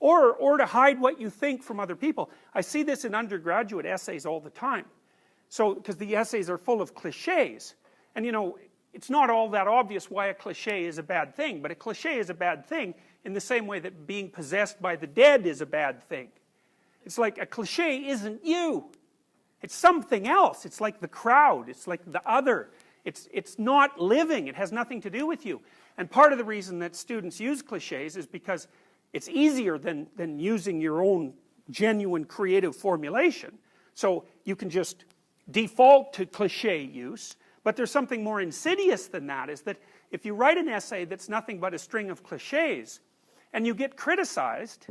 or to hide what you think from other people. I see this in undergraduate essays all the time. So, because the essays are full of cliches. And you know, it's not all that obvious why a cliche is a bad thing, but a cliche is a bad thing in the same way that being possessed by the dead is a bad thing. It's like a cliche isn't you. It's something else. It's like the crowd. It's like the other. It's not living. It has nothing to do with you. And part of the reason that students use cliches is because it's easier than using your own genuine creative formulation. So you can just default to cliche use, but there's something more insidious than that, is that if you write an essay that's nothing but a string of cliches, and you get criticized,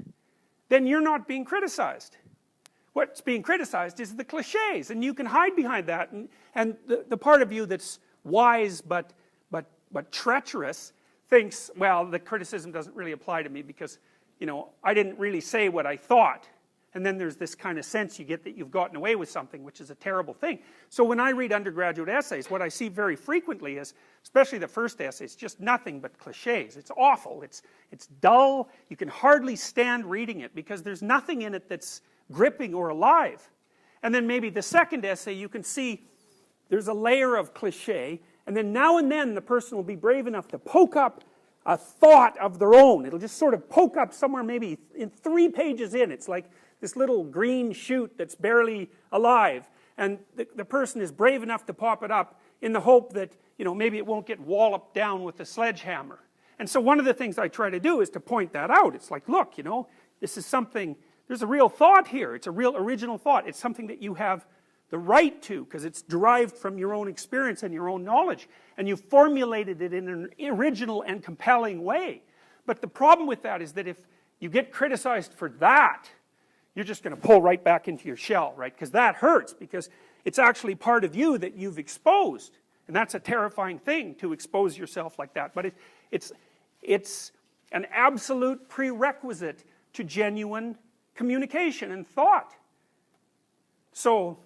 then you're not being criticized. What's being criticized is the cliches, and you can hide behind that, and the part of you that's wise but treacherous thinks, well, the criticism doesn't really apply to me because, you know, I didn't really say what I thought. And then there's this kind of sense you get that you've gotten away with something, which is a terrible thing. So when I read undergraduate essays, what I see very frequently is, especially the first essays, just nothing but cliches. It's awful, it's dull, you can hardly stand reading it because there's nothing in it that's gripping or alive. And then maybe the second essay you can see there's a layer of cliche, and then now and then the person will be brave enough to poke up a thought of their own. It'll just sort of poke up somewhere maybe in 3 pages in. It's like this little green shoot that's barely alive, and the person is brave enough to pop it up in the hope that, you know, maybe it won't get walloped down with a sledgehammer. And so one of the things I try to do is to point that out. It's like, look, you know, this is something, there's a real thought here. It's a real original thought. It's something that you have the right to, because it's derived from your own experience and your own knowledge, and you've formulated it in an original and compelling way. But the problem with that is that if you get criticized for that, you're just going to pull right back into your shell, right? Because that hurts, because it's actually part of you that you've exposed, and that's a terrifying thing, to expose yourself like that. But it's an absolute prerequisite to genuine communication and thought. So